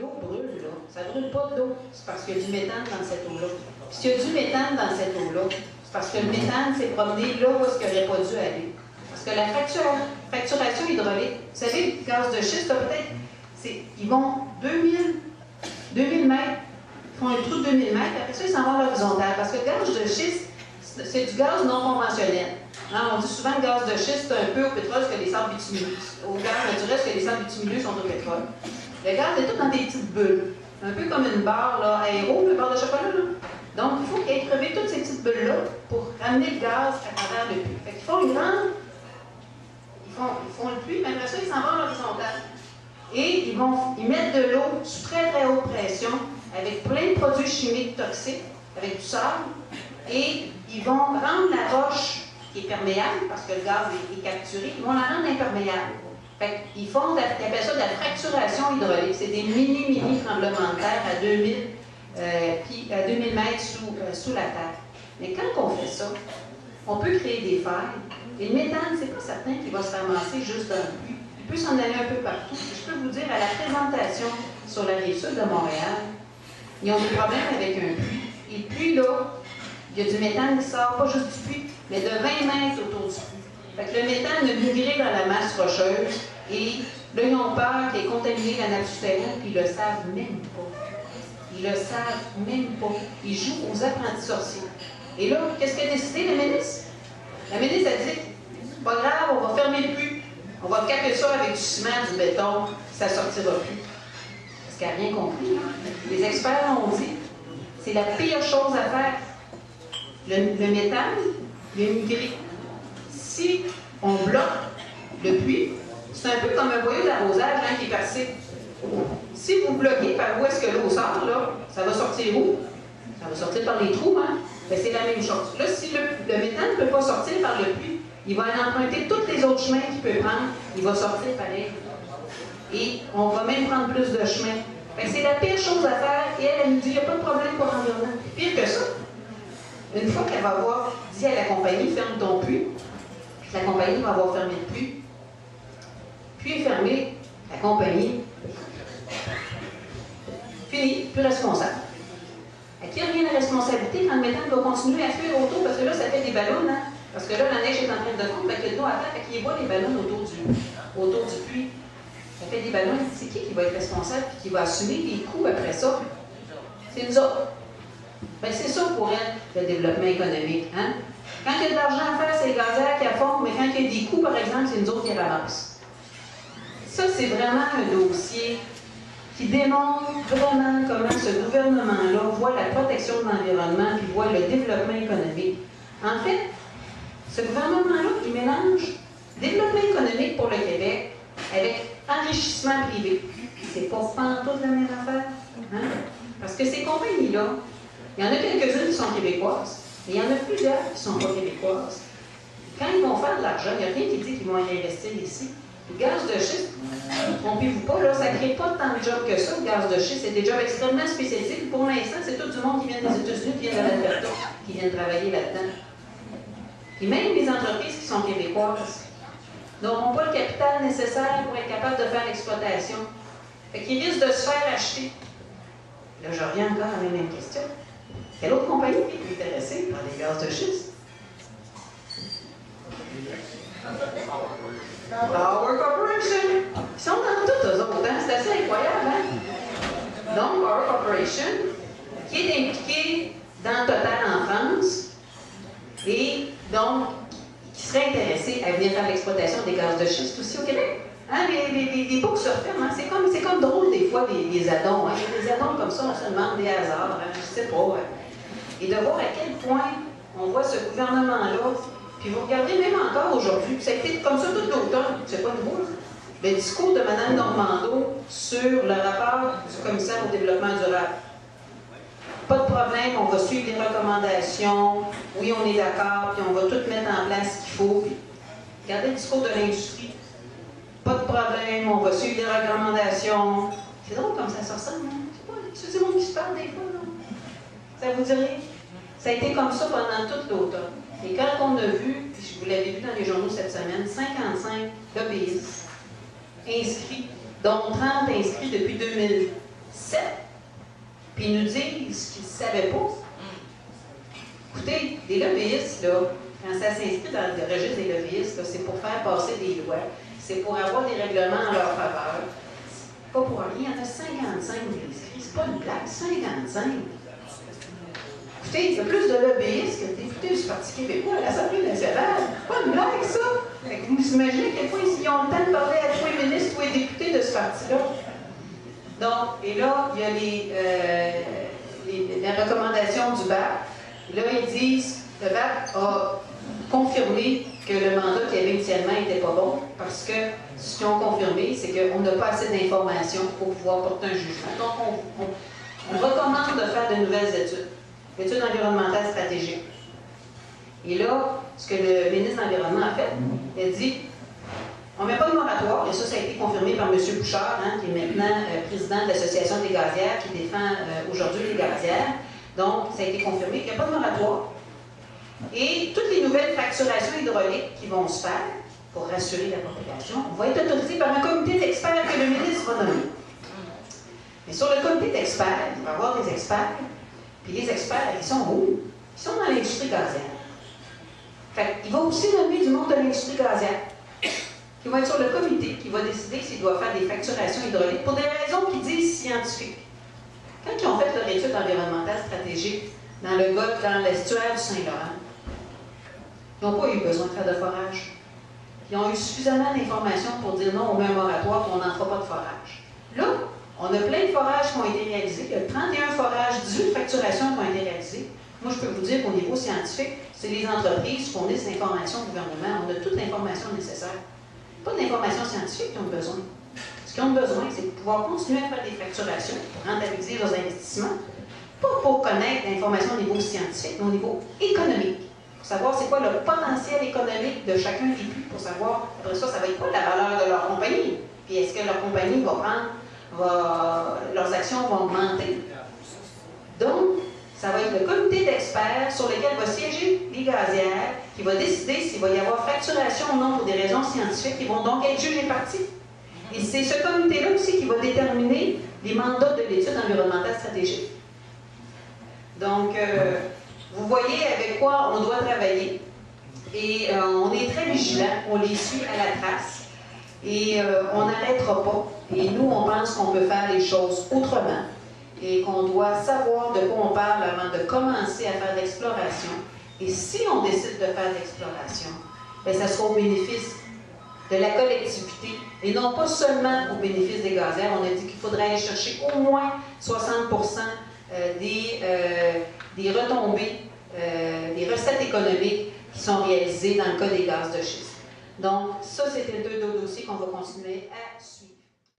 l'eau brûle, là, ça ne brûle pas de l'eau, c'est parce qu'il y a du méthane dans cette eau-là. Puis s'il y a du méthane dans cette eau-là, c'est parce que le méthane s'est promené là où il n'aurait pas dû aller. Parce que la fracturation hydraulique, vous savez, le gaz de schiste, peut-être, ils vont 2000 mètres, ils font un trou de 2000 mètres, après ça, ils s'en vont à l'horizontale. Parce que le gaz de schiste, c'est du gaz non conventionnel. Hein, on dit souvent que le gaz de schiste, c'est un peu au pétrole ce que les sables bitumineux. Au gaz naturel, ce que les sables bitumineux sont au pétrole. Le gaz est tout dans des petites bulles. Un peu comme une barre là, aéro, une barre de chocolat. Là. Donc, il faut qu'il ait crevé toutes ces petites bulles-là pour ramener le gaz à travers le puits. Fait qu'ils font une grande... Ils font le puits, mais après ça, ils s'en vont à l'horizontale. Et ils mettent de l'eau sous très très haute pression avec plein de produits chimiques toxiques, avec du sable, et ils vont rendre la roche qui est perméable, parce que le gaz est capturé, ils vont la rendre imperméable. Fait qu'ils font, ils appellent ça de la fracturation hydraulique. C'est des mini tremblements de terre à 2000 mètres sous la terre. Mais quand on fait ça, on peut créer des failles. Et le méthane, c'est pas certain qu'il va se ramasser juste dans le puits. Il peut s'en aller un peu partout. Je peux vous dire, à la présentation sur la rive sud de Montréal, ils ont des problèmes avec un puits. Et le puits, là, il y a du méthane qui sort, pas juste du puits, mais de 20 mètres autour du puits. Fait que le méthane a migré dans la masse rocheuse et là, ils ont peur qu'il ait contaminé la nappe souterraine, puis ils le savent même pas. Ils le savent même pas. Ils jouent aux apprentis sorciers. Et là, qu'est-ce qu'a décidé la ministre? La ministre a dit, pas grave, on va fermer le puits. On va caper ça avec du ciment, du béton, ça ne sortira plus. Parce qu'elle n'a rien compris. Les experts l'ont dit. C'est la pire chose à faire. Le méthane, il a migré. Si on bloque le puits, c'est un peu comme un boyau d'arrosage hein, qui est percé. Si vous bloquez par où est-ce que l'eau sort, là, ça va sortir où? Ça va sortir par les trous, hein? Ben, c'est la même chose. Là, si le méthane ne peut pas sortir par le puits, il va aller emprunter tous les autres chemins qu'il peut prendre, il va sortir pareil. Et on va même prendre plus de chemins. C'est la pire chose à faire, et elle nous dit, il n'y a pas de problème pour l'environnement. Pire que ça, une fois qu'elle va avoir dit à la compagnie, ferme ton puits, la compagnie va avoir fermé le puits, puis est fermé, la compagnie, fini, plus responsable. À qui revient la responsabilité quand le méthane va continuer à fuir autour, parce que là, ça fait des ballons, hein? Parce que là, la neige est en train de fondre, fait qu'il y a de l'eau à terre, fait qu'il voit les ballons autour du puits. Ça fait des ballons, c'est qui va être responsable et qui va assumer les coûts après ça? C'est nous autres. Ben, c'est ça pour elle, le développement économique. Hein? Quand il y a de l'argent à faire, c'est les gazières qui font, mais quand il y a des coûts, par exemple, c'est nous autres qui ramassent. Ça, c'est vraiment un dossier qui démontre vraiment comment ce gouvernement-là voit la protection de l'environnement puis voit le développement économique. En fait, ce gouvernement-là, il mélange développement économique pour le Québec avec enrichissement privé. C'est pas pantoute la même affaire. Hein? Parce que ces compagnies-là, il y en a quelques-unes qui sont québécoises, mais il y en a plusieurs qui ne sont pas québécoises. Quand ils vont faire de l'argent, il n'y a rien qui dit qu'ils vont y investir ici. Le gaz de schiste, trompez-vous pas, là, ça ne crée pas tant de jobs que ça, le gaz de schiste. C'est des jobs extrêmement spécialisés. Pour l'instant, c'est tout du monde qui vient des États-Unis, qui vient de l'Alberta, qui vient travailler là-dedans. Et même les entreprises qui sont québécoises n'auront pas le capital nécessaire pour être capables de faire l'exploitation. Fait qu'ils risquent de se faire acheter. Là, je reviens encore à la même question. Quelle autre compagnie qui est intéressée par les gaz de schiste? Power Corporation. Ils sont dans tout, eux autres. Hein? C'est assez incroyable. Hein? Donc, Power Corporation, qui est impliqué dans Total en France, et donc, qui serait intéressé à venir faire l'exploitation des gaz de schiste aussi au Québec. Hein? Les boucles se referment. Hein? C'est comme drôle des fois, les addons. Hein? Il y a des addons comme ça, on se demande des hasards. Hein? Je ne sais pas. Hein? Et de voir à quel point on voit ce gouvernement-là. Puis vous regardez même encore aujourd'hui, ça a été comme ça tout l'automne, c'est pas nouveau, là. Le discours de Mme Normando sur le rapport du commissaire au développement durable. Pas de problème, on va suivre les recommandations, oui, on est d'accord, puis on va tout mettre en place ce qu'il faut. Puis, regardez le discours de l'industrie. Pas de problème, on va suivre les recommandations. C'est drôle comme ça se ressemble, hein? C'est du monde qui se parle des fois, là. Ça vous dirait? Ça a été comme ça pendant toute l'automne. Et quand on a vu, puis vous l'avez vu dans les journaux cette semaine, 55 lobbyistes inscrits, dont 30 inscrits depuis 2000. 7, puis ils nous disent qu'ils ne savaient pas. Écoutez, des lobbyistes, là, quand ça s'inscrit dans le registre des lobbyistes, c'est pour faire passer des lois, c'est pour avoir des règlements en leur faveur. Pas pour rien, il y en a 55 inscrits. C'est pas une blague, 55. Écoutez, il y a plus de lobbyistes que de députés du Parti québécois à l'Assemblée nationale. C'est pas une blague, ça. Fait que vous imaginez à quel point ils ont le temps de parler à tous les ministres ou les députés de ce parti-là. Donc, et là, il y a les recommandations du BAC. Là, ils disent que le BAC a confirmé que le mandat qu'il y avait initialement n'était pas bon, parce que ce qu'ils ont confirmé, c'est qu'on n'a pas assez d'informations pour pouvoir porter un jugement. Donc, on recommande de faire de nouvelles études, études environnementales stratégiques. Et là, ce que le ministre de l'Environnement a fait, il a dit, on ne met pas de moratoire, et ça a été confirmé par M. Bouchard, qui est maintenant président de l'Association des gazières, qui défend aujourd'hui les gazières. Donc, ça a été confirmé qu'il n'y a pas de moratoire. Et toutes les nouvelles fracturations hydrauliques qui vont se faire, pour rassurer la population, vont être autorisées par un comité d'experts que le ministre va nommer. Mais sur le comité d'experts, il va y avoir des experts, puis les experts, ils sont où? Ils sont dans l'industrie gazière. Fait qu'il va aussi nommer du monde de l'industrie gazière, qui va être sur le comité, qui va décider s'il doit faire des fracturations hydrauliques pour des raisons qu'ils disent scientifiques. Quand ils ont fait leur étude environnementale stratégique dans le golfe, dans l'estuaire du Saint-Laurent, ils n'ont pas eu besoin de faire de forage. Ils ont eu suffisamment d'informations pour dire non, on met un moratoire et on n'en fera pas de forage. Là, on a plein de forages qui ont été réalisés. Il y a 31 forages, 18 fracturations qui ont été réalisées. Moi, je peux vous dire qu'au niveau scientifique, c'est les entreprises qui fournissent l'information au gouvernement. On a toute l'information nécessaire. Pas d'information scientifique qu'ils ont besoin. Ce qu'ils ont besoin, c'est de pouvoir continuer à faire des fracturations pour rentabiliser leurs investissements, pas pour connaître l'information au niveau scientifique, mais au niveau économique. Pour savoir c'est quoi le potentiel économique de chacun des puits, pour savoir, après ça, ça va être quoi la valeur de leur compagnie. Puis est-ce que leur compagnie va prendre, leurs actions vont augmenter. Donc, ça va être le comité d'experts sur lequel va siéger les gazières, qui va décider s'il va y avoir fracturation ou non pour des raisons scientifiques, qui vont donc être jugés partis. Et c'est ce comité-là aussi qui va déterminer les mandats de l'étude environnementale stratégique. Donc, vous voyez avec quoi on doit travailler. Et on est très vigilants, on les suit à la trace. Et on n'arrêtera pas. Et nous, on pense qu'on peut faire les choses autrement. Et qu'on doit savoir de quoi on parle avant de commencer à faire de l'exploration. Et si on décide de faire de l'exploration, bien, ça sera au bénéfice de la collectivité et non pas seulement au bénéfice des gazières. On a dit qu'il faudrait aller chercher au moins 60% des retombées, des recettes économiques qui sont réalisées dans le cas des gaz de schiste. Donc, ça, c'était deux dossiers qu'on va continuer à suivre.